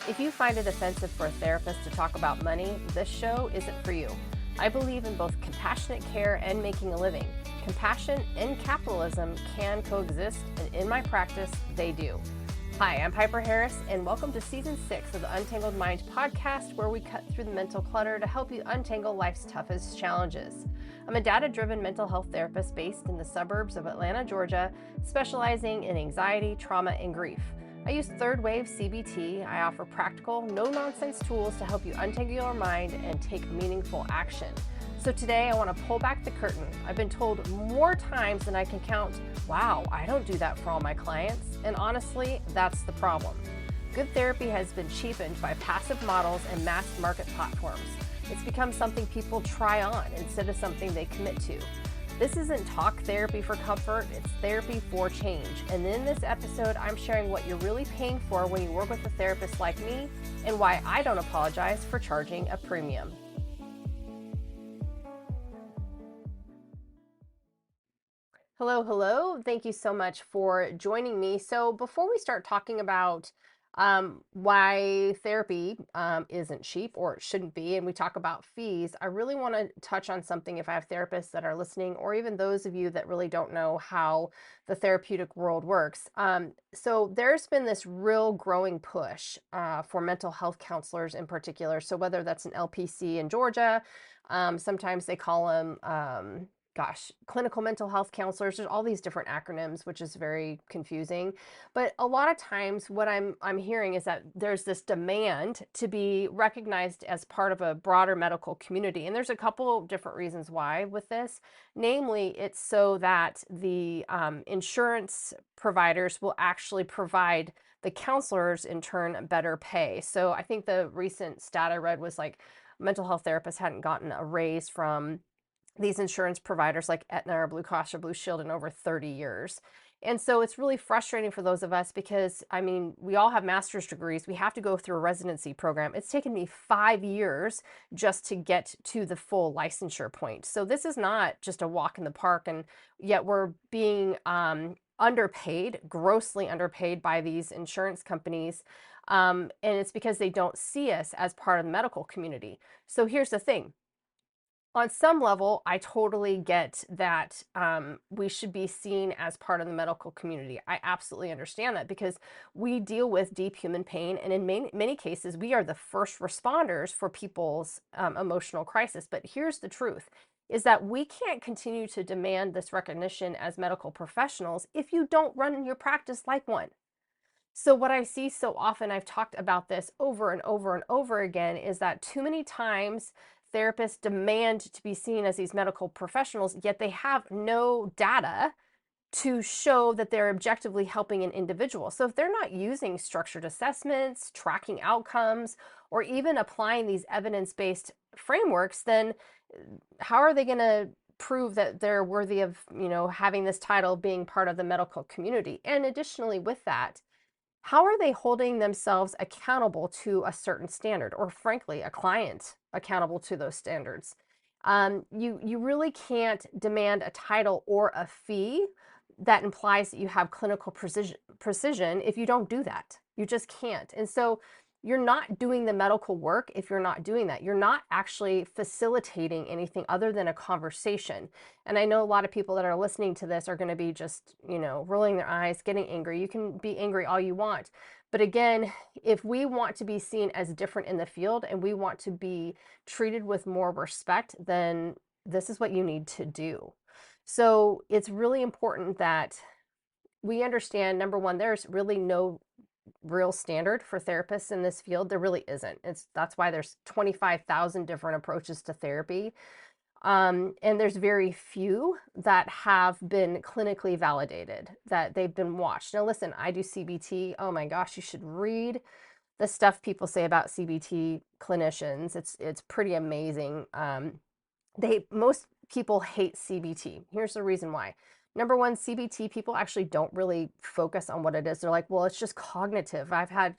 If you find it offensive for a therapist to talk about money, this show isn't for you. I believe in both compassionate care and making a living. Compassion and capitalism can coexist, and in my practice, they do. Hi, I'm Piper Harris, and welcome to Season 6 of the Untangled Mind Podcast, where we cut through the mental clutter to help you untangle life's toughest challenges. I'm a data-driven mental health therapist based in the suburbs of Atlanta, Georgia, specializing in anxiety, trauma, and grief. I use third wave CBT. I offer practical, no-nonsense tools to help you untangle your mind and take meaningful action. So today I want to pull back the curtain. I've been told more times than I can count, wow, I don't do that for all my clients. And honestly, that's the problem. Good therapy has been cheapened by passive models and mass market platforms. It's become something people try on instead of something they commit to. This isn't talk therapy for comfort, it's therapy for change. And in this episode, I'm sharing what you're really paying for when you work with a therapist like me and why I don't apologize for charging a premium. Hello. Thank you so much for joining me. So before we start talking about why therapy isn't cheap or it shouldn't be, and we talk about fees, I really want to touch on something if I have therapists that are listening, or even those of you that really don't know how the therapeutic world works. So there's been this real growing push for mental health counselors in particular. So whether that's an LPC in Georgia, sometimes they call them clinical mental health counselors. There's all these different acronyms, which is very confusing. But a lot of times what I'm hearing is that there's this demand to be recognized as part of a broader medical community. And there's a couple of different reasons why with this. Namely, it's so that the insurance providers will actually provide the counselors in turn better pay. So I think the recent stat I read was like mental health therapists hadn't gotten a raise from these insurance providers like Aetna or Blue Cross or Blue Shield in over 30 years. And so it's really frustrating for those of us because, I mean, we all have master's degrees. We have to go through a residency program. It's taken me 5 years just to get to the full licensure point. So this is not just a walk in the park, and yet we're being underpaid, grossly underpaid by these insurance companies. And it's because they don't see us as part of the medical community. So here's the thing. On some level, I totally get that we should be seen as part of the medical community. I absolutely understand that because we deal with deep human pain, and in many cases, we are the first responders for people's emotional crisis. But here's the truth, is that we can't continue to demand this recognition as medical professionals if you don't run your practice like one. So what I see so often, I've talked about this over and over and over again, is that too many times therapists demand to be seen as these medical professionals, yet they have no data to show that they're objectively helping an individual. So if they're not using structured assessments, tracking outcomes, or even applying these evidence-based frameworks, then how are they going to prove that they're worthy of, having this title, being part of the medical community? And additionally with that, how are they holding themselves accountable to a certain standard, or frankly, a client accountable to those standards? You really can't demand a title or a fee that implies that you have clinical precision if you don't do that. You just can't. And so you're not doing the medical work if you're not doing that. You're not actually facilitating anything other than a conversation. And I know a lot of people that are listening to this are going to be just, rolling their eyes, getting angry. You can be angry all you want. But again, if we want to be seen as different in the field and we want to be treated with more respect, then this is what you need to do. So it's really important that we understand, number one, there's really no real standard for therapists in this field. There really isn't. That's why there's 25,000 different approaches to therapy. And there's very few that have been clinically validated, that they've been watched. Now, listen, I do CBT. Oh my gosh, you should read the stuff people say about CBT clinicians. It's pretty amazing. Most people hate CBT. Here's the reason why. Number one, CBT people actually don't really focus on what it is. They're like, well, it's just cognitive. I've had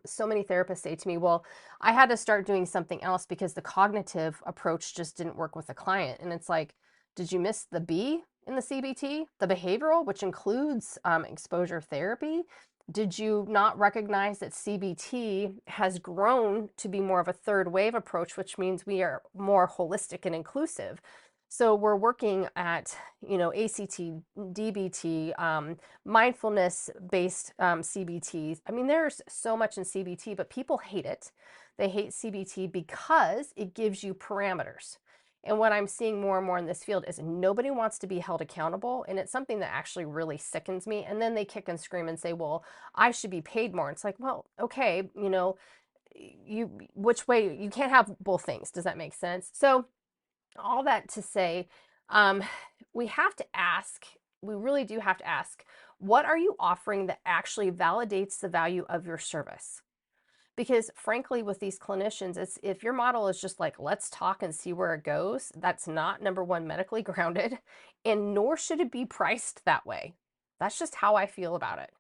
so many therapists say to me, well, I had to start doing something else because the cognitive approach just didn't work with the client. And it's like, did you miss the B in the CBT? The behavioral, which includes exposure therapy. Did you not recognize that CBT has grown to be more of a third wave approach, which means we are more holistic and inclusive? So we're working at, ACT, DBT, mindfulness-based CBTs. I mean, there's so much in CBT, but people hate it. They hate CBT because it gives you parameters. And what I'm seeing more and more in this field is nobody wants to be held accountable. And it's something that actually really sickens me. And then they kick and scream and say, well, I should be paid more. It's like, well, okay, which way? You can't have both things. Does that make sense? So all that to say, um, we have to ask, we really do have to ask, what are you offering that actually validates the value of your service? Because frankly, with these clinicians, it's if your model is just like, let's talk and see where it goes, that's not, number one, medically grounded, and nor should it be priced that way. That's just how I feel about it.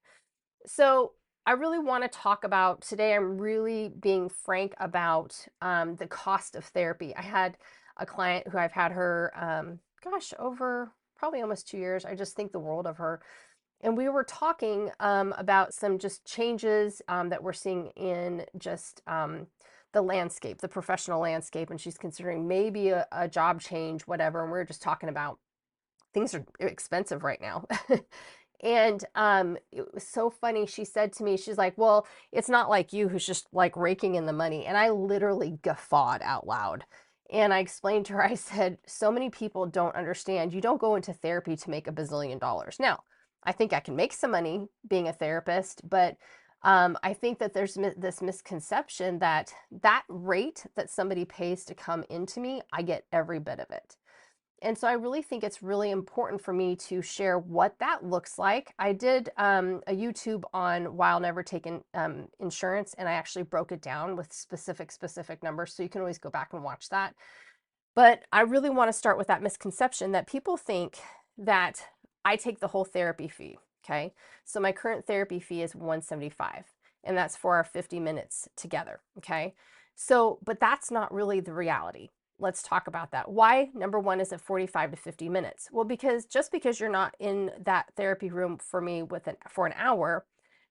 So I really want to talk about today. I'm really being frank about the cost of therapy. I had a client who I've had her, over probably almost 2 years. I just think the world of her. And we were talking about some just changes that we're seeing in just the landscape, the professional landscape. And she's considering maybe a job change, whatever. And we are just talking about things are expensive right now. And it was so funny. She said to me, she's like, well, it's not like you who's just like raking in the money. And I literally guffawed out loud. And I explained to her, I said, so many people don't understand. You don't go into therapy to make $1 bazillion. Now, I think I can make some money being a therapist, but I think that there's this misconception that that rate that somebody pays to come into me, I get every bit of it. And so I really think it's really important for me to share what that looks like. I did a YouTube on why I'll never take insurance, and I actually broke it down with specific numbers. So you can always go back and watch that. But I really want to start with that misconception that people think that I take the whole therapy fee. Okay. So my current therapy fee is $175, and that's for our 50 minutes together. Okay. So, but that's not really the reality. Let's talk about that. Why, number one, is it 45 to 50 minutes? Well, because just because you're not in that therapy room for me for an hour,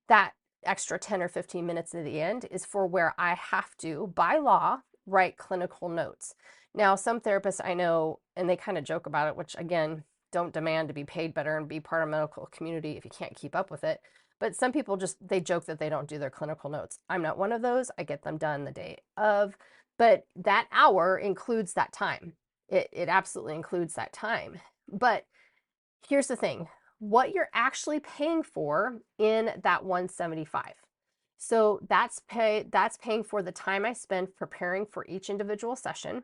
that extra 10 or 15 minutes at the end is for where I have to, by law, write clinical notes. Now, some therapists I know, and they kind of joke about it, which again, don't demand to be paid better and be part of medical community if you can't keep up with it. But some people they joke that they don't do their clinical notes. I'm not one of those. I get them done the day of. But that hour includes that time. It absolutely includes that time. But here's the thing, what you're actually paying for in that 175. So that's paying for the time I spend preparing for each individual session.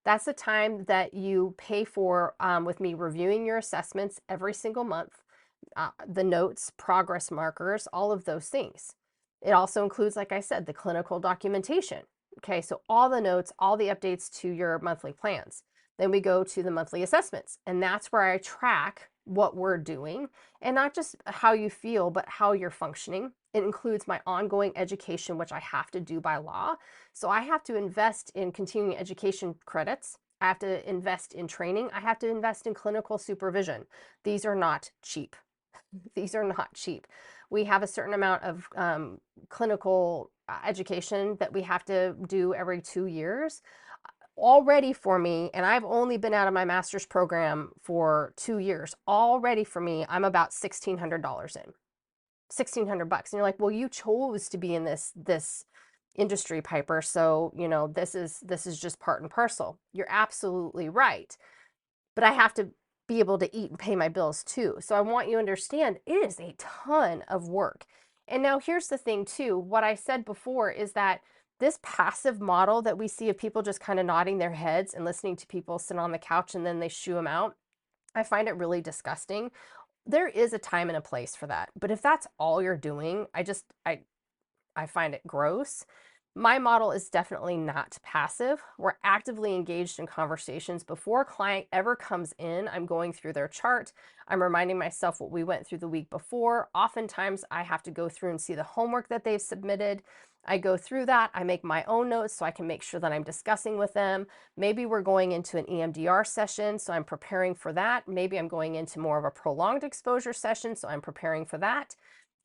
That's the time that you pay for with me reviewing your assessments every single month, the notes, progress markers, all of those things. It also includes, like I said, the clinical documentation. Okay, so all the notes, all the updates to your monthly plans. Then we go to the monthly assessments, and that's where I track what we're doing, and not just how you feel, but how you're functioning. It includes my ongoing education, which I have to do by law. So I have to invest in continuing education credits. I have to invest in training. I have to invest in clinical supervision. These are not cheap. These are not cheap. We have a certain amount of clinical education that we have to do every 2 years already for me, and I've only been out of my master's program for 2 years. Already for me, I'm about $1,600 in. $1,600. And you're like, well, you chose to be in this industry, Piper. So, this is just part and parcel. You're absolutely right. But I have to be able to eat and pay my bills too. So I want you to understand it is a ton of work. And now here's the thing too. What I said before is that this passive model that we see of people just kind of nodding their heads and listening to people sit on the couch and then they shoo them out, I find it really disgusting. There is a time and a place for that. But if that's all you're doing, I find it gross. My model is definitely not passive. We're actively engaged in conversations. Before a client ever comes in, I'm going through their chart. I'm reminding myself what we went through the week before. Oftentimes, I have to go through and see the homework that they've submitted. I go through that. I make my own notes so I can make sure that I'm discussing with them. Maybe we're going into an EMDR session, so I'm preparing for that. Maybe I'm going into more of a prolonged exposure session, so I'm preparing for that.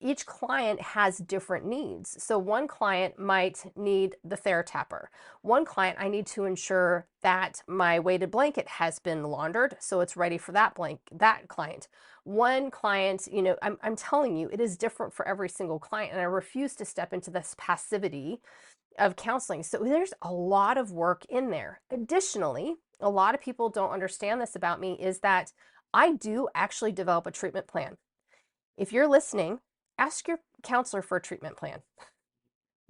each client has different needs. So one client might need the TheraTapper. One client, I need to ensure that my weighted blanket has been laundered, so it's ready for that client. One client, I'm telling you, it is different for every single client, and I refuse to step into this passivity of counseling. So there's a lot of work in there. Additionally, a lot of people don't understand this about me is that I do actually develop a treatment plan. If you're listening, ask your counselor for a treatment plan.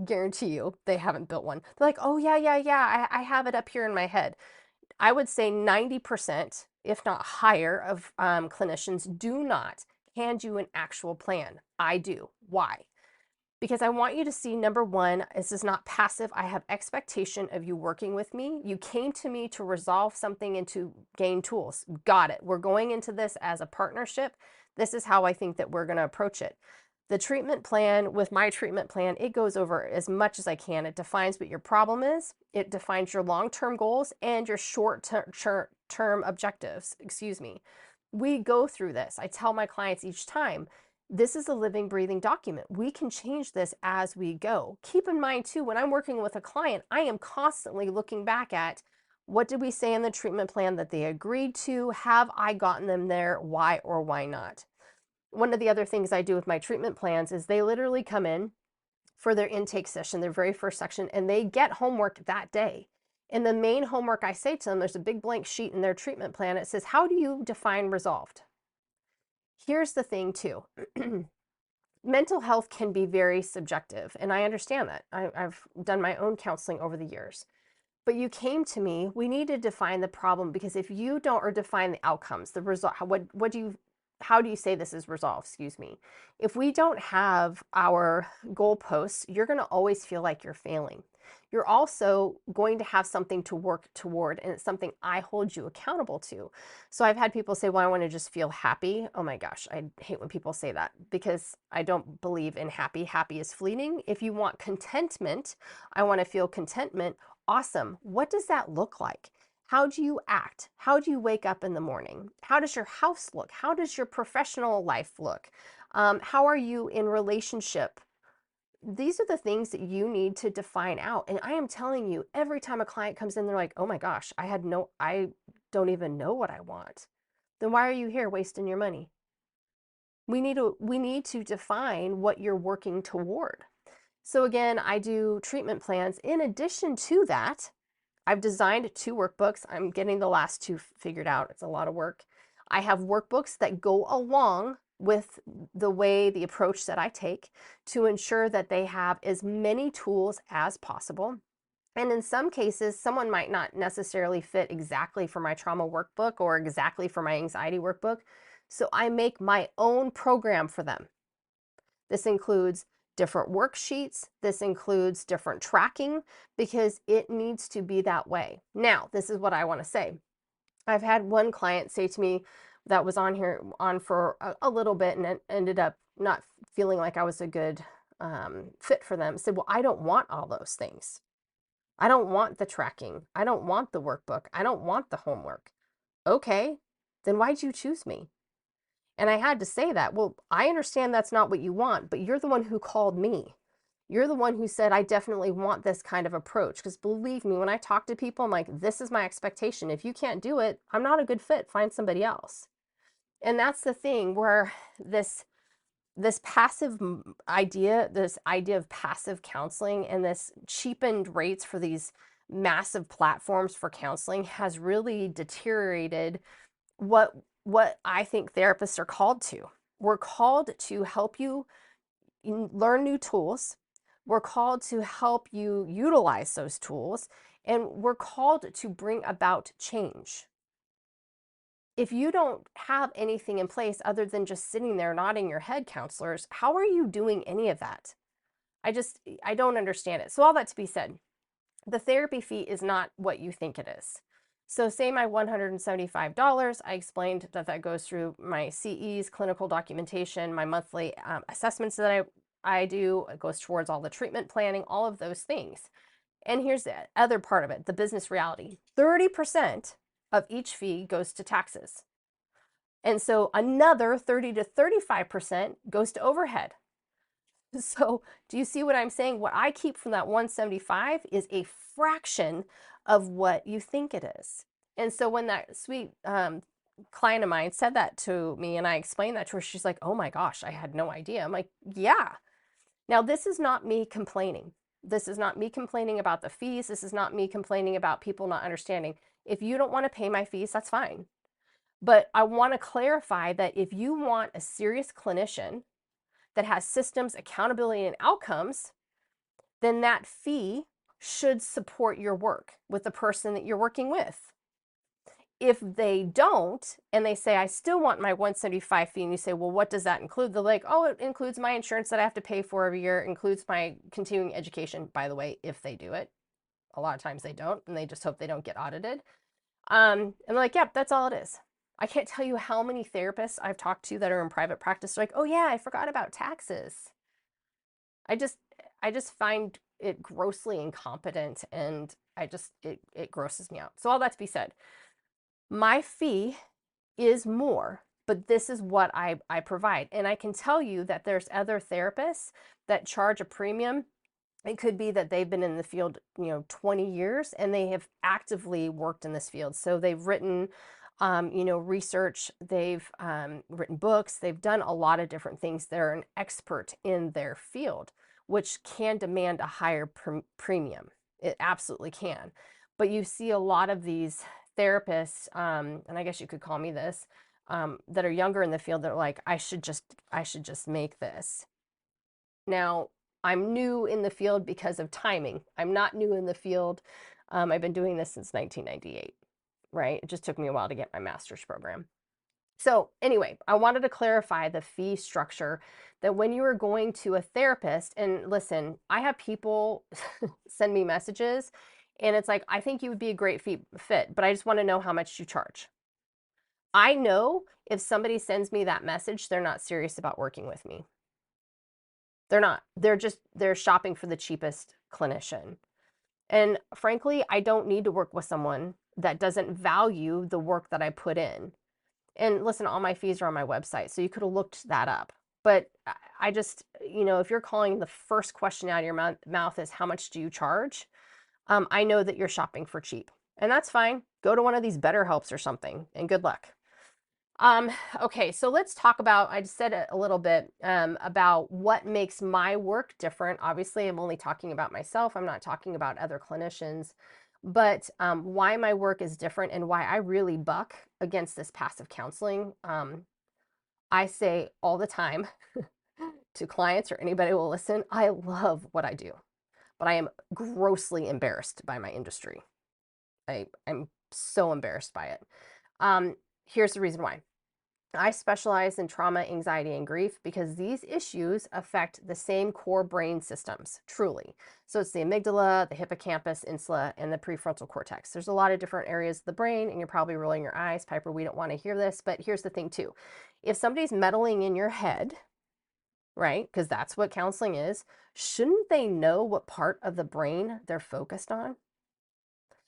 Guarantee you they haven't built one. They're like, oh, yeah, I have it up here in my head. I would say 90%, if not higher, of clinicians do not hand you an actual plan. I do. Why? Because I want you to see, number one, this is not passive. I have expectation of you working with me. You came to me to resolve something and to gain tools. Got it. We're going into this as a partnership. This is how I think that we're going to approach it. The treatment plan, with my treatment plan, it goes over as much as I can. It defines what your problem is. It defines your long-term goals and your short-term objectives. We go through this. I tell my clients each time, this is a living, breathing document. We can change this as we go. Keep in mind too, when I'm working with a client, I am constantly looking back at what did we say in the treatment plan that they agreed to? Have I gotten them there? Why or why not? One of the other things I do with my treatment plans is they literally come in for their intake session, their very first section, and they get homework that day. And the main homework I say to them, there's a big blank sheet in their treatment plan. It says, how do you define resolved? Here's the thing too. Mental health can be very subjective, and I understand that. I've done my own counseling over the years. But you came to me, we need to define the problem, because if you don't, or define the outcomes, the result, how do you say this is resolved? If we don't have our goalposts, you're going to always feel like you're failing. You're also going to have something to work toward, and it's something I hold you accountable to. So I've had people say, well, I want to just feel happy. Oh my gosh, I hate when people say that, because I don't believe in happy. Happy is fleeting. If you want contentment, I want to feel contentment. Awesome. What does that look like? How do you act? How do you wake up in the morning? How does your house look? How does your professional life look? How are you in relationship? These are the things that you need to define out. And I am telling you, every time a client comes in, they're like, oh my gosh, I don't even know what I want. Then why are you here wasting your money? We need to define what you're working toward. So again, I do treatment plans. In addition to that, I've designed 2 workbooks. I'm getting the last 2 figured out. It's a lot of work. I have workbooks that go along with the approach that I take to ensure that they have as many tools as possible. And in some cases, someone might not necessarily fit exactly for my trauma workbook or exactly for my anxiety workbook. So I make my own program for them. This includes different worksheets. This includes different tracking, because it needs to be that way. Now, this is what I want to say. I've had one client say to me that was on for a little bit, and it ended up not feeling like I was a good fit for them. Said, well, I don't want all those things. I don't want the tracking. I don't want the workbook. I don't want the homework. Okay, then why'd you choose me? And I had to say that, well, I understand that's not what you want, but you're the one who called me. You're the one who said, I definitely want this kind of approach. Because believe me, when I talk to people, I'm like, this is my expectation. If you can't do it, I'm not a good fit. Find somebody else. And that's the thing where this passive idea, this idea of passive counseling and this cheapened rates for these massive platforms for counseling has really deteriorated what I think therapists are called to. We're called to help you learn new tools. We're called to help you utilize those tools, and we're called to bring about change. If you don't have anything in place other than just sitting there nodding your head, counselors, how are you doing any of that? I don't understand it. So all that to be said, the therapy fee is not what you think it is. So say my $175, I explained that goes through my CEs, clinical documentation, my monthly assessments that I do. It goes towards all the treatment planning, all of those things. And here's the other part of it, the business reality. 30% of each fee goes to taxes. And so another 30 to 35% goes to overhead. So do you see what I'm saying? What I keep from that 175 is a fraction of what you think it is. And so when that sweet client of mine said that to me and I explained that to her, she's like, oh my gosh, I had no idea. I'm like, yeah. Now, this is not me complaining. This is not me complaining about the fees. This is not me complaining about people not understanding. If you don't want to pay my fees, that's fine. But I want to clarify that if you want a serious clinician that has systems, accountability, and outcomes, then that fee should support your work with the person that you're working with. If they don't, and they say, I still want my 175 fee, and you say, well, what does that include? They're like, oh, it includes my insurance that I have to pay for every year, includes my continuing education, by the way, if they do it. A lot of times they don't, and they just hope they don't get audited. And they're like, yep, that's all it is. I can't tell you how many therapists I've talked to that are in private practice. They're like, oh yeah, I forgot about taxes. I just I just find it grossly incompetent, and it grosses me out. So all that to be said, my fee is more, but this is what I provide. And I can tell you that there's other therapists that charge a premium. It could be that they've been in the field, 20 years, and they have actively worked in this field. So they've written, research, they've written books, they've done a lot of different things. They're an expert in their field, which can demand a higher premium. It absolutely can. But you see a lot of these therapists, and I guess you could call me this, that are younger in the field that are like, I should just make this. Now, I'm new in the field because of timing. I'm not new in the field. I've been doing this since 1998, right? It just took me a while to get my master's program. So anyway, I wanted to clarify the fee structure, that when you are going to a therapist, and listen, I have people send me messages and it's like, I think you would be a great fit, but I just want to know how much you charge. I know if somebody sends me that message, they're not serious about working with me. They're not. They're shopping for the cheapest clinician. And frankly, I don't need to work with someone that doesn't value the work that I put in. And listen, all my fees are on my website, so you could have looked that up. But I just, if you're calling, the first question out of your mouth is, how much do you charge? I know that you're shopping for cheap, and that's fine. Go to one of these BetterHelps or something, and good luck. Okay, so let's talk about, I just said it a little bit, about what makes my work different. Obviously, I'm only talking about myself. I'm not talking about other clinicians, but why my work is different and why I really buck against this passive counseling. I say all the time to clients or anybody who will listen, I love what I do, but I am grossly embarrassed by my industry. I'm so embarrassed by it. Here's the reason why. I specialize in trauma, anxiety, and grief because these issues affect the same core brain systems, truly. So it's the amygdala, the hippocampus, insula, and the prefrontal cortex. There's a lot of different areas of the brain, and you're probably rolling your eyes, Piper, we don't want to hear this, but here's the thing too. If somebody's meddling in your head, right, because that's what counseling is, shouldn't they know what part of the brain they're focused on?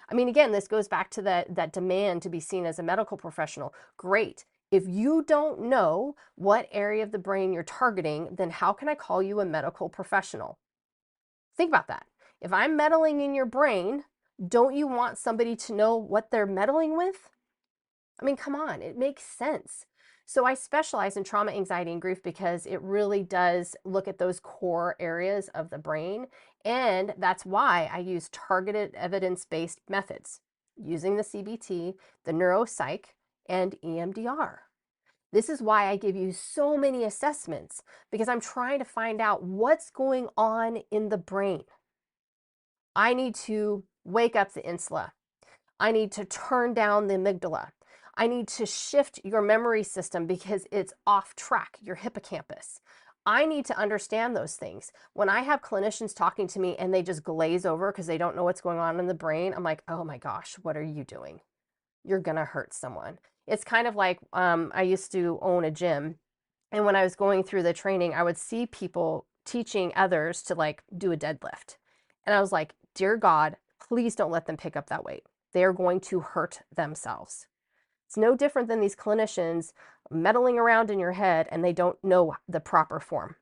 I mean, again, this goes back to that demand to be seen as a medical professional. Great. If you don't know what area of the brain you're targeting, then how can I call you a medical professional? Think about that. If I'm meddling in your brain, don't you want somebody to know what they're meddling with? I mean, come on, it makes sense. So I specialize in trauma, anxiety, and grief because it really does look at those core areas of the brain. And that's why I use targeted evidence-based methods using the CBT, the neuropsych, and EMDR. This is why I give you so many assessments, because I'm trying to find out what's going on in the brain. I need to wake up the insula. I need to turn down the amygdala. I need to shift your memory system because it's off track, your hippocampus. I need to understand those things. When I have clinicians talking to me and they just glaze over because they don't know what's going on in the brain, I'm like, oh my gosh, what are you doing? You're going to hurt someone. It's kind of like I used to own a gym. And when I was going through the training, I would see people teaching others to like do a deadlift. And I was like, dear God, please don't let them pick up that weight. They are going to hurt themselves. It's no different than these clinicians meddling around in your head and they don't know the proper form.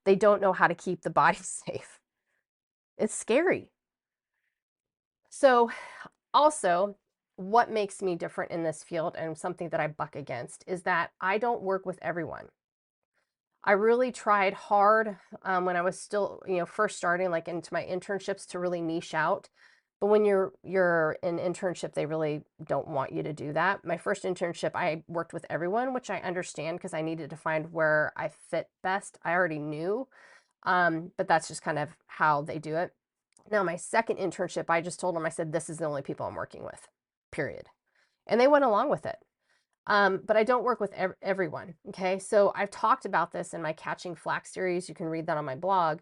They don't know how to keep the body safe. It's scary. So also, what makes me different in this field and something that I buck against is that I don't work with everyone. I really tried hard when I was still, first starting like into my internships to really niche out. But when you're in internship, they really don't want you to do that. My first internship, I worked with everyone, which I understand because I needed to find where I fit best. I already knew, but that's just kind of how they do it. Now, my second internship, I just told them, I said, this is the only people I'm working with, period. And they went along with it. But I don't work with everyone. Okay. So I've talked about this in my Catching Flack series. You can read that on my blog,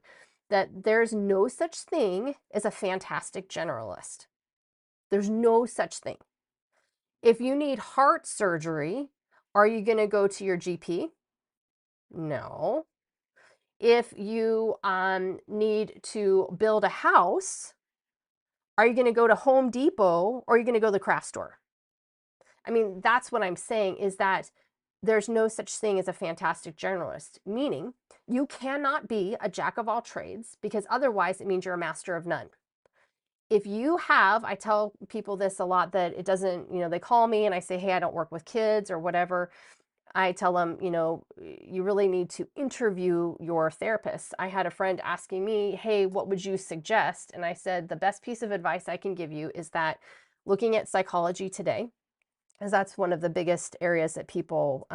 that there's no such thing as a fantastic generalist. There's no such thing. If you need heart surgery, are you going to go to your GP? No. If you need to build a house, are you going to go to Home Depot or are you going to go to the craft store? I mean, that's what I'm saying is that there's no such thing as a fantastic generalist, meaning you cannot be a jack of all trades because otherwise it means you're a master of none. If you have, I tell people this a lot that it doesn't, they call me and I say, hey, I don't work with kids or whatever. I tell them, you really need to interview your therapist. I had a friend asking me, hey, what would you suggest? And I said, the best piece of advice I can give you is that looking at psychology today, because that's one of the biggest areas that people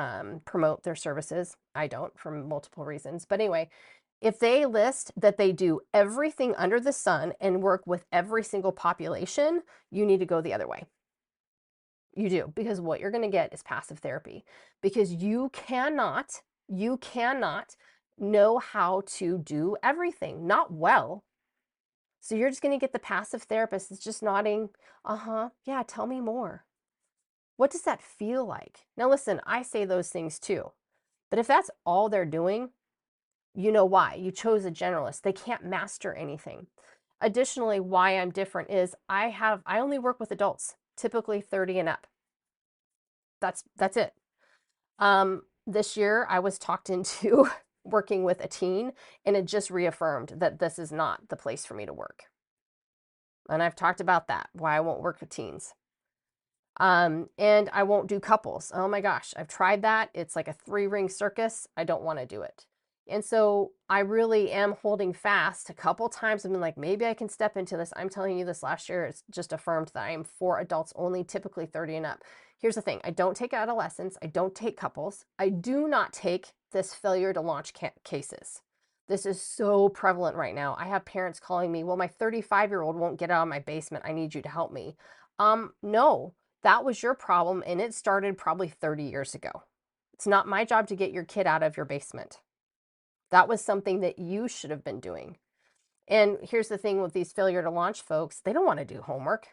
promote their services. I don't, for multiple reasons. But anyway, if they list that they do everything under the sun and work with every single population, you need to go the other way. You do, because what you're going to get is passive therapy, because you cannot know how to do everything, not well. So you're just going to get the passive therapist that's just nodding, yeah, tell me more. What does that feel like? Now, listen, I say those things too. But if that's all they're doing, you know why. You chose a generalist. They can't master anything. Additionally, why I'm different is I only work with adults, typically 30 and up. That's it. This year I was talked into working with a teen, and it just reaffirmed that this is not the place for me to work. And I've talked about that, why I won't work with teens. And I won't do couples. Oh my gosh, I've tried that. It's like a 3-ring circus. I don't want to do it. And so I really am holding fast. A couple times I've been like, maybe I can step into this. I'm telling you this last year, it's just affirmed that I am for adults only, typically 30 and up. Here's the thing. I don't take adolescents. I don't take couples. I do not take this failure to launch cases. This is so prevalent right now. I have parents calling me, well, my 35-year-old won't get out of my basement. I need you to help me. No, that was your problem, and it started probably 30 years ago. It's not my job to get your kid out of your basement. That was something that you should have been doing. And here's the thing with these failure to launch folks, they don't want to do homework.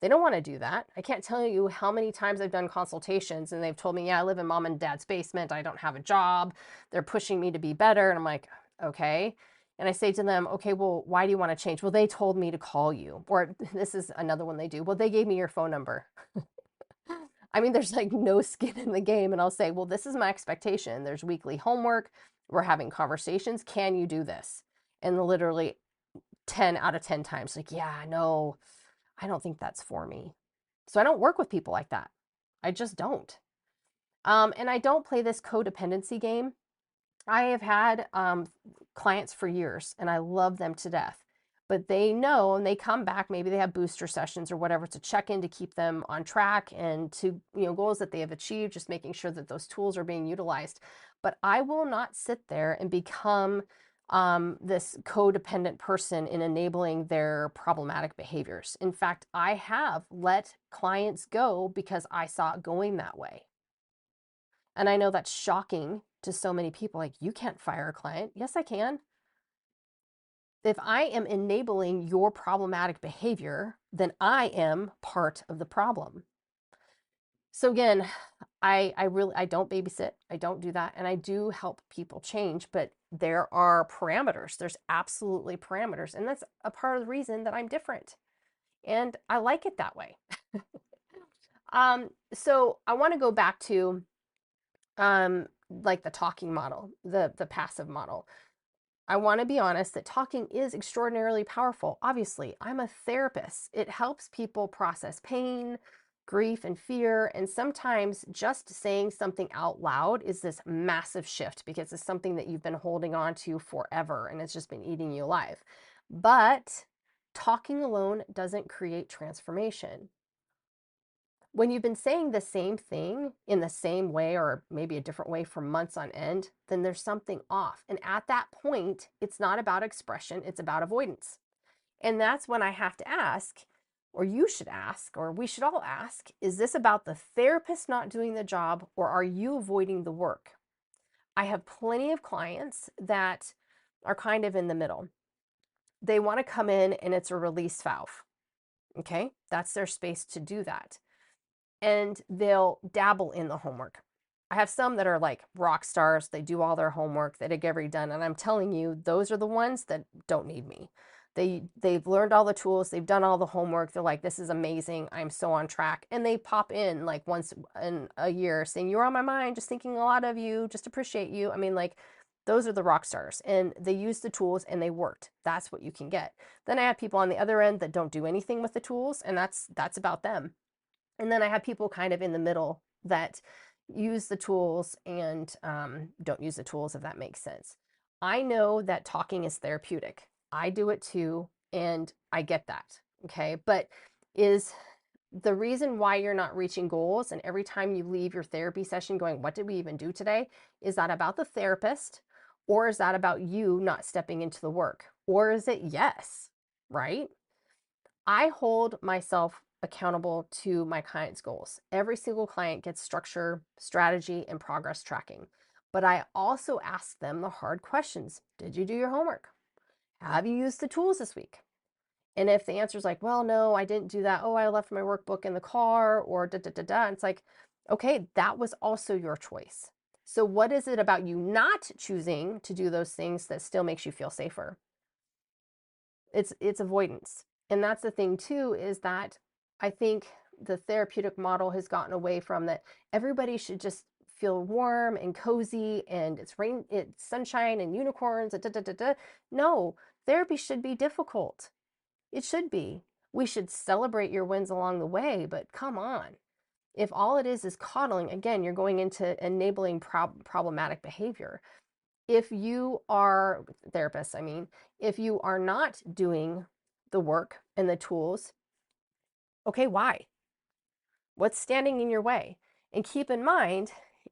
They don't want to do that. I can't tell you how many times I've done consultations and they've told me, yeah, I live in mom and dad's basement. I don't have a job. They're pushing me to be better. And I'm like, okay. And I say to them, okay, well, why do you want to change? Well, they told me to call you. Or this is another one they do. Well, they gave me your phone number. I mean, there's like no skin in the game. And I'll say, well, this is my expectation. There's weekly homework. We're having conversations. Can you do this? And literally 10 out of 10 times, like, yeah, no, I don't think that's for me. So I don't work with people like that. I just don't. And I don't play this codependency game. I have had clients for years and I love them to death. But they know and they come back, maybe they have booster sessions or whatever to check in to keep them on track and to, goals that they have achieved, just making sure that those tools are being utilized. But I will not sit there and become this codependent person in enabling their problematic behaviors. In fact, I have let clients go because I saw it going that way. And I know that's shocking to so many people. Like, you can't fire a client. Yes, I can. If I am enabling your problematic behavior, then I am part of the problem. So again, I don't babysit. I don't do that. And I do help people change, but there are parameters. There's absolutely parameters. And that's a part of the reason that I'm different. And I like it that way. So I want to go back to like the talking model, the passive model. I want to be honest that talking is extraordinarily powerful. Obviously, I'm a therapist. It helps people process pain, grief, and fear. And sometimes just saying something out loud is this massive shift because it's something that you've been holding on to forever and it's just been eating you alive. But talking alone doesn't create transformation. When you've been saying the same thing in the same way or maybe a different way for months on end, then there's something off. And at that point, it's not about expression, it's about avoidance. And that's when I have to ask, or you should ask, or we should all ask, is this about the therapist not doing the job, or are you avoiding the work? I have plenty of clients that are kind of in the middle. They want to come in and it's a release valve. Okay, that's their space to do that. And they'll dabble in the homework. I have some that are like rock stars. They do all their homework, they get everything done. And I'm telling you, those are the ones that don't need me. They've learned all the tools, they've done all the homework. They're like, this is amazing. I'm so on track. And they pop in like once in a year saying, you're on my mind, just thinking a lot of you, just appreciate you. I mean, like, those are the rock stars and they use the tools and they worked. That's what you can get. Then I have people on the other end that don't do anything with the tools, and that's about them. And then I have people kind of in the middle that use the tools and don't use the tools, if that makes sense. I know that talking is therapeutic. I do it too, and I get that. Okay. But is the reason why you're not reaching goals and every time you leave your therapy session going, what did we even do today? Is that about the therapist? Or is that about you not stepping into the work? Or is it yes? Right? I hold myself accountable to my clients' goals. Every single client gets structure, strategy, and progress tracking. But I also ask them the hard questions. Did you do your homework? Have you used the tools this week? And if the answer is like, well, no, I didn't do that. Oh, I left my workbook in the car or da da da da. It's like, okay, that was also your choice. So what is it about you not choosing to do those things that still makes you feel safer? It's avoidance. And that's the thing too, is that I think the therapeutic model has gotten away from that everybody should just feel warm and cozy and it's sunshine and unicorns, da, da, da, da. No, therapy should be difficult. It should be. We should celebrate your wins along the way, but come on. If all it is coddling, again, you're going into enabling problematic behavior. If you are therapists, I mean, if you are not doing the work and the tools, okay, why? What's standing in your way? And keep in mind,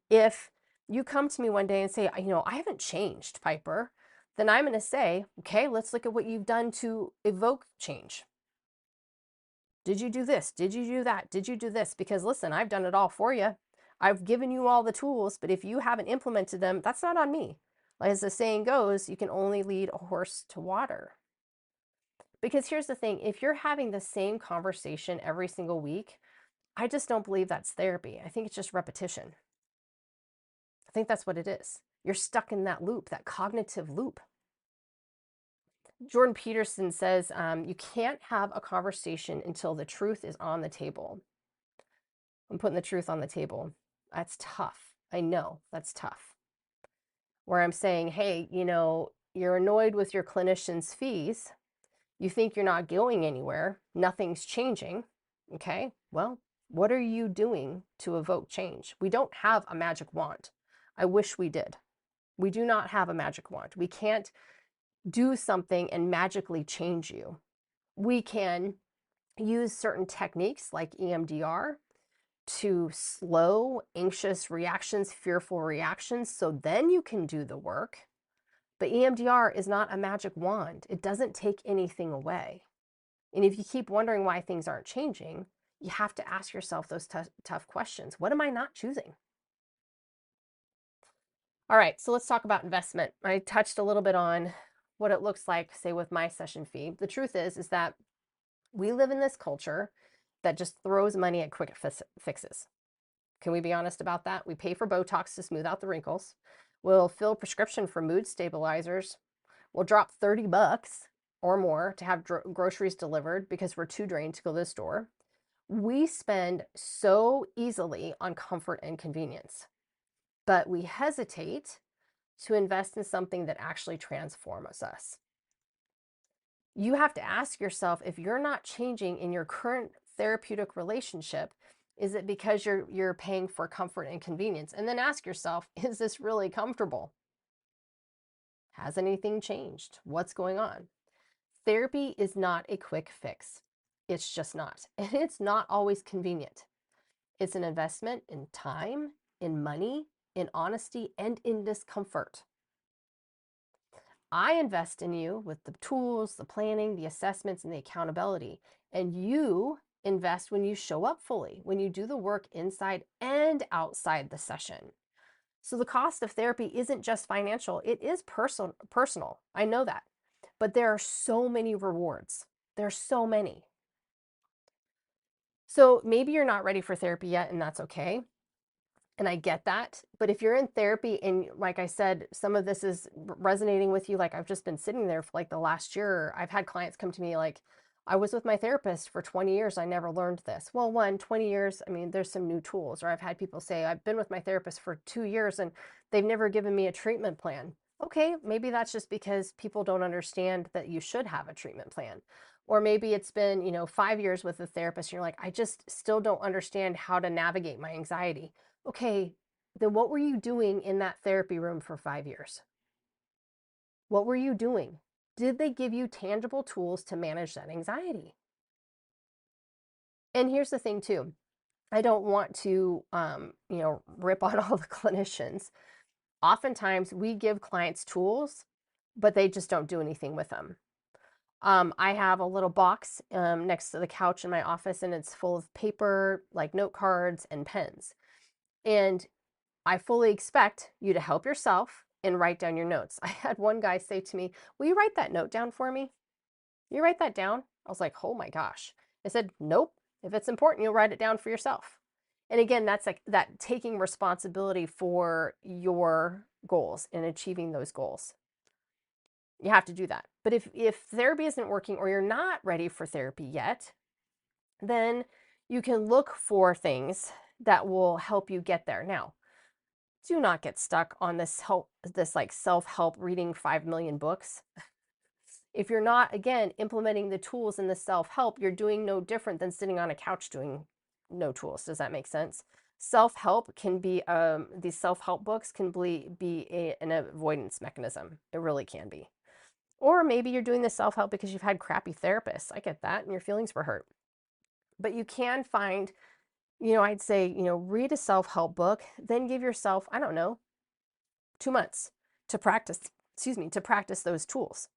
if you come to me one day and say, I haven't changed, Piper, then I'm going to say, okay, let's look at what you've done to evoke change. Did you do this? Did you do that? Did you do this? Because listen, I've done it all for you. I've given you all the tools, but if you haven't implemented them, that's not on me. As the saying goes, you can only lead a horse to water. Because here's the thing, if you're having the same conversation every single week, I just don't believe that's therapy. I think it's just repetition. I think that's what it is. You're stuck in that loop, that cognitive loop. Jordan Peterson says, you can't have a conversation until the truth is on the table. I'm putting the truth on the table. That's tough. I know that's tough. Where I'm saying, hey, you're annoyed with your clinician's fees. You think you're not going anywhere. Nothing's changing. Okay. Well, what are you doing to evoke change? We don't have a magic wand. I wish we did. We do not have a magic wand. We can't do something and magically change you. We can use certain techniques like EMDR to slow anxious reactions, fearful reactions, so then you can do the work. But EMDR is not a magic wand. It doesn't take anything away. And if you keep wondering why things aren't changing, you have to ask yourself those tough questions. What am I not choosing? All right, so let's talk about investment. I touched a little bit on what it looks like, say, with my session fee. The truth is that we live in this culture that just throws money at quick fixes. Can we be honest about that? We pay for Botox to smooth out the wrinkles. We'll fill prescription for mood stabilizers. We'll drop $30 or more to have groceries delivered because we're too drained to go to the store. We spend so easily on comfort and convenience. but we hesitate to invest in something that actually transforms us. You have to ask yourself, if you're not changing in your current therapeutic relationship, is it because you're paying for comfort and convenience? And then ask yourself, is this really comfortable? Has anything changed? What's going on? Therapy is not a quick fix. It's just not. And it's not always convenient. It's an investment in time, in money, in honesty, and in discomfort. I invest in you with the tools, the planning, the assessments, and the accountability. And you invest when you show up fully, when you do the work inside and outside the session. So the cost of therapy isn't just financial, it is personal. I know that. But there are so many rewards. There are so many. So maybe you're not ready for therapy yet, and that's okay. And I get that. But if you're in therapy and, like I said, some of this is resonating with you, like I've just been sitting there for like the last year, I've had clients come to me like, I was with my therapist for 20 years. I never learned this. Well, 20 years, I mean, there's some new tools. Or I've had people say, I've been with my therapist for 2 years and they've never given me a treatment plan. Okay, maybe that's just because people don't understand that you should have a treatment plan. Or maybe it's been, 5 years with a therapist and you're like, I just still don't understand how to navigate my anxiety. Okay, then what were you doing in that therapy room for 5 years? What were you doing? Did they give you tangible tools to manage that anxiety? And here's the thing too. I don't want to, rip on all the clinicians. Oftentimes we give clients tools, but they just don't do anything with them. I have a little box next to the couch in my office, and it's full of paper, like note cards and pens. And I fully expect you to help yourself and write down your notes. I had one guy say to me, will you write that note down for me? You write that down? I was like, oh my gosh. I said, nope. If it's important, you'll write it down for yourself. And again, that's like that taking responsibility for your goals and achieving those goals. You have to do that. But if therapy isn't working or you're not ready for therapy yet, then you can look for things that will help you get there. Now, do not get stuck on this like self-help reading 5 million books. If you're not, again, implementing the tools in the self-help, you're doing no different than sitting on a couch doing no tools. Does that make sense? Self-help can be, these self-help books can be an avoidance mechanism. It really can be. Or maybe you're doing the self-help because you've had crappy therapists. I get that, and your feelings were hurt. But you can find, I'd say, read a self-help book, then give yourself, I don't know, 2 months to practice those tools.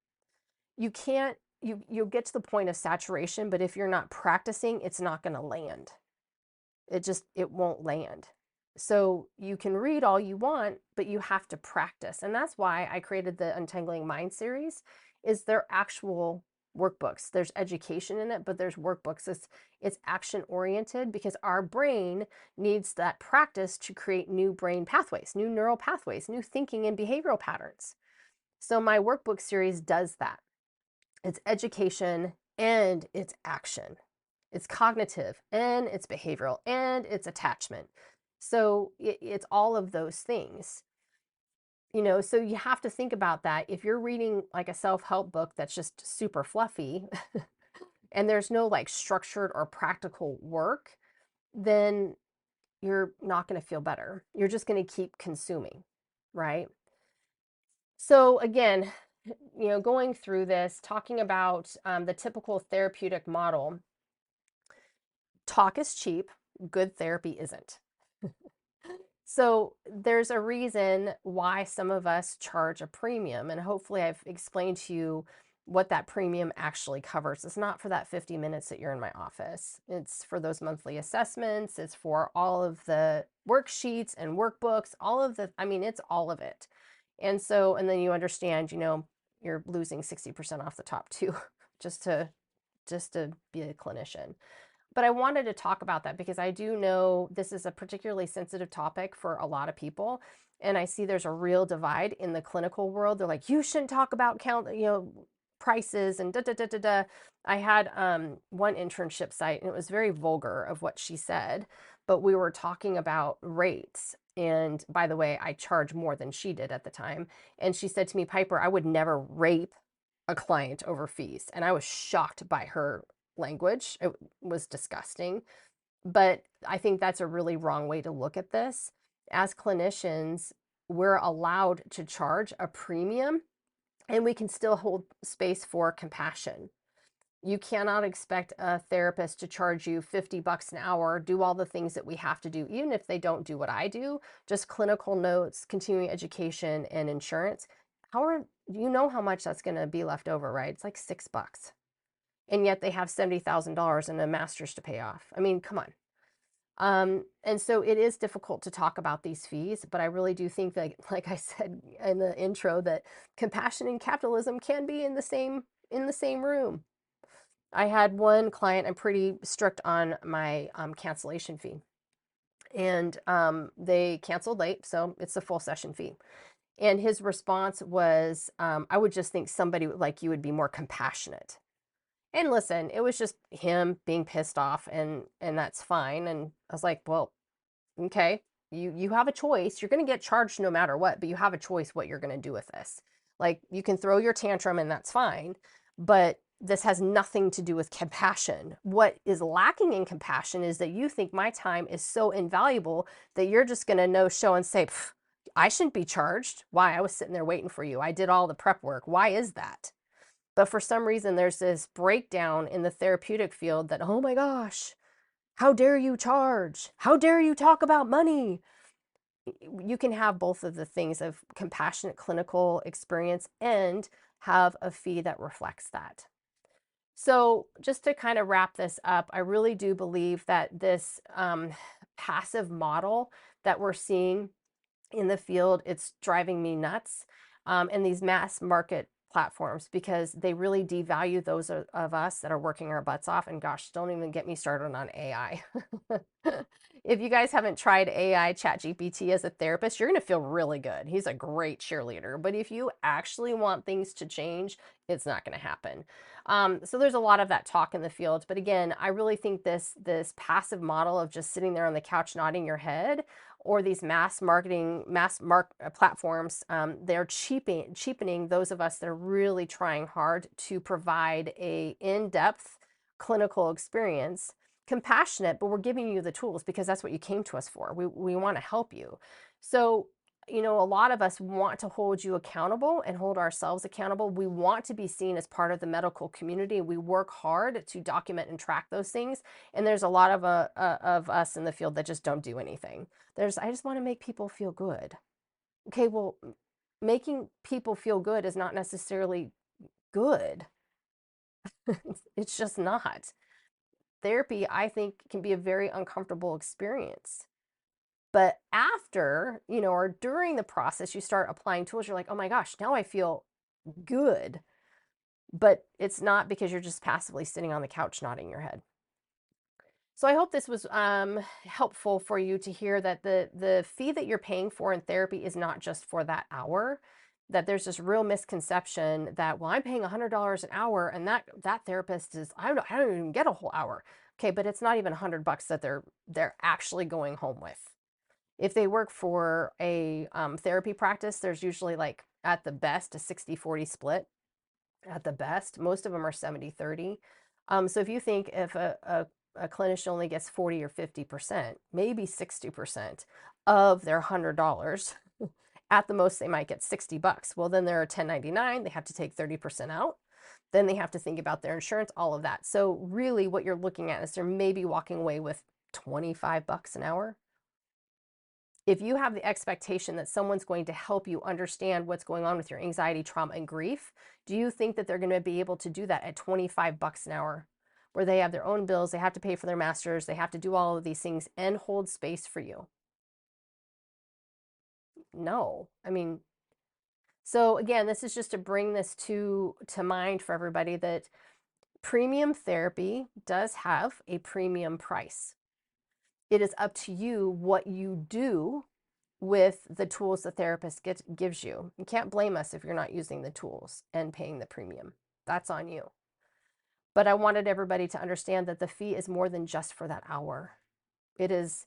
You can't, you'll get to the point of saturation, but if you're not practicing, it's not going to land. It won't land. So you can read all you want, but you have to practice. And that's why I created the Untangling Mind series, is they're actual workbooks. There's education in it, but there's workbooks. It's action oriented because our brain needs that practice to create new brain pathways, new neural pathways, new thinking and behavioral patterns. So my workbook series does that. It's education and it's action. It's cognitive and it's behavioral and it's attachment. So it's all of those things. So you have to think about that. If you're reading like a self-help book that's just super fluffy and there's no like structured or practical work, then you're not going to feel better. You're just going to keep consuming, right? So again, going through this, talking about the typical therapeutic model, talk is cheap, good therapy isn't. So there's a reason why some of us charge a premium, and hopefully I've explained to you what that premium actually covers. It's not for that 50 minutes that you're in my office. It's for those monthly assessments. It's for all of the worksheets and workbooks, it's all of it. And then you understand, you're losing 60% off the top too, just to be a clinician. But I wanted to talk about that because I do know this is a particularly sensitive topic for a lot of people. And I see there's a real divide in the clinical world. They're like, you shouldn't talk about prices and da da da da da. I had one internship site and it was very vulgar of what she said, but we were talking about rates. And by the way, I charge more than she did at the time. And she said to me, Piper, I would never rape a client over fees. And I was shocked by her language. It was disgusting. But I think that's a really wrong way to look at this. As clinicians, we're allowed to charge a premium and we can still hold space for compassion. You cannot expect a therapist to charge you $50 an hour, do all the things that we have to do, even if they don't do what I do, just clinical notes, continuing education, and insurance. You know how much that's going to be left over, right? It's like $6. And yet they have $70,000 in a master's to pay off. I mean, come on. And so it is difficult to talk about these fees, but I really do think that, like I said in the intro, that compassion and capitalism can be in the same room. I had one client, I'm pretty strict on my cancellation fee. And they canceled late, so it's a full session fee. And his response was, I would just think somebody like you would be more compassionate. And listen, it was just him being pissed off, and that's fine. And I was like, well, okay, you have a choice. You're going to get charged no matter what, but you have a choice what you're going to do with this. Like, you can throw your tantrum and that's fine, but this has nothing to do with compassion. What is lacking in compassion is that you think my time is so invaluable that you're just going to no show and say, I shouldn't be charged. Why? I was sitting there waiting for you. I did all the prep work. Why is that? But for some reason, there's this breakdown in the therapeutic field that, oh my gosh, how dare you charge? How dare you talk about money? You can have both of the things of compassionate clinical experience and have a fee that reflects that. So just to kind of wrap this up, I really do believe that this passive model that we're seeing in the field, it's driving me nuts. And these mass market platforms, because they really devalue those of us that are working our butts off. And gosh, don't even get me started on AI. If you guys haven't tried AI ChatGPT as a therapist, you're going to feel really good. He's a great cheerleader. But if you actually want things to change, it's not going to happen. So there's a lot of that talk in the field. But again, I really think this passive model of just sitting there on the couch nodding your head, or these mass platforms, they're cheapening those of us that are really trying hard to provide a in-depth clinical experience, compassionate, but we're giving you the tools because that's what you came to us for. We want to help you. So, a lot of us want to hold you accountable and hold ourselves accountable. We want to be seen as part of the medical community. We work hard to document and track those things. And there's a lot of us in the field that just don't do anything. I just want to make people feel good. Okay, well, making people feel good is not necessarily good. It's just not. Therapy, I think, can be a very uncomfortable experience. But after, or during the process, you start applying tools, you're like, oh my gosh, now I feel good. But it's not because you're just passively sitting on the couch nodding your head. So I hope this was helpful for you to hear that the fee that you're paying for in therapy is not just for that hour, that there's this real misconception that, well, I'm paying $100 an hour and that therapist is, I don't even get a whole hour. Okay, but it's not even $100 that they're actually going home with. If they work for a therapy practice, there's usually, like, at the best, a 60-40 split. At the best, most of them are 70-30. So if you think if a clinician only gets 40 or 50%, maybe 60% of their $100, at the most they might get $60. Well, then they're a 1099, they have to take 30% out. Then they have to think about their insurance, all of that. So really what you're looking at is they're maybe walking away with $25 an hour. If you have the expectation that someone's going to help you understand what's going on with your anxiety, trauma, and grief, do you think that they're going to be able to do that at $25 an hour, where they have their own bills, they have to pay for their masters, they have to do all of these things and hold space for you? No. I mean, so again, this is just to bring this to mind for everybody that premium therapy does have a premium price. It is up to you what you do with the tools the therapist gives you. You can't blame us if you're not using the tools and paying the premium. That's on you. But I wanted everybody to understand that the fee is more than just for that hour. It is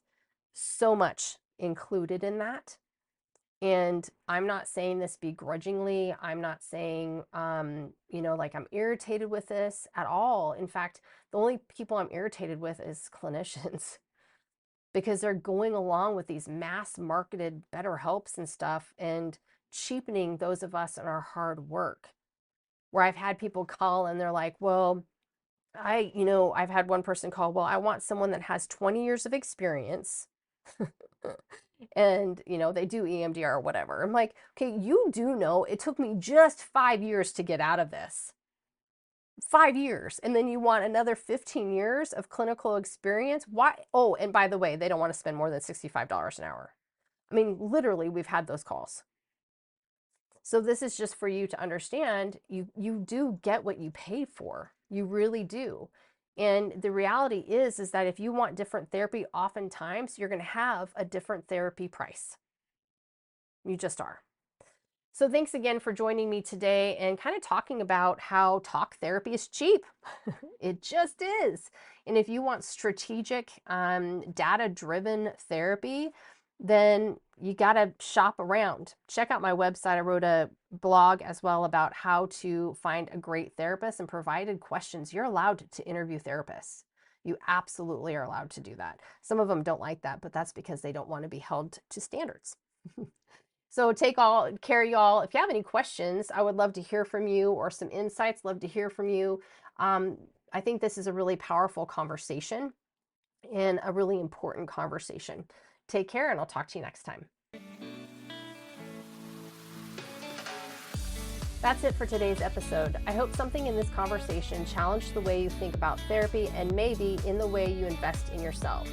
so much included in that. And I'm not saying this begrudgingly. I'm not saying, like I'm irritated with this at all. In fact, the only people I'm irritated with is clinicians because they're going along with these mass marketed BetterHelps and stuff and cheapening those of us in our hard work. Where I've had people call and they're like, well, I've had one person call, well, I want someone that has 20 years of experience and, they do EMDR or whatever. I'm like, okay, you do know it took me just 5 years to get out of this. 5 years. And then you want another 15 years of clinical experience. Why? Oh, and by the way, they don't want to spend more than $65 an hour. I mean, literally, we've had those calls. So this is just for you to understand, you do get what you pay for. You really do. And the reality is that if you want different therapy, oftentimes you're going to have a different therapy price. You just are. So thanks again for joining me today and kind of talking about how talk therapy is cheap. It just is. And if you want strategic, data-driven therapy, then you got to shop around. Check out my website. I wrote a blog as well about how to find a great therapist and provided questions. You're allowed to interview therapists. You absolutely are allowed to do that. Some of them don't like that, but that's because they don't want to be held to standards. So take care, y'all. If you have any questions, I would love to hear from you, or some insights, love to hear from you. I think this is a really powerful conversation and a really important conversation. Take care, and I'll talk to you next time. That's it for today's episode. I hope something in this conversation challenged the way you think about therapy and maybe in the way you invest in yourself.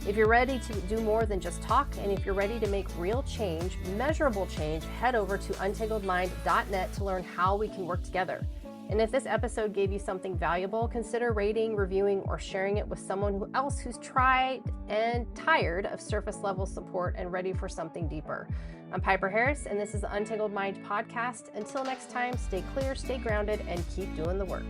If you're ready to do more than just talk, and if you're ready to make real change, measurable change, head over to untangledmind.net to learn how we can work together. And if this episode gave you something valuable, consider rating, reviewing, or sharing it with someone else who's tried and tired of surface level support and ready for something deeper. I'm Piper Harris, and this is the Untangled Mind Podcast. Until next time, stay clear, stay grounded, and keep doing the work.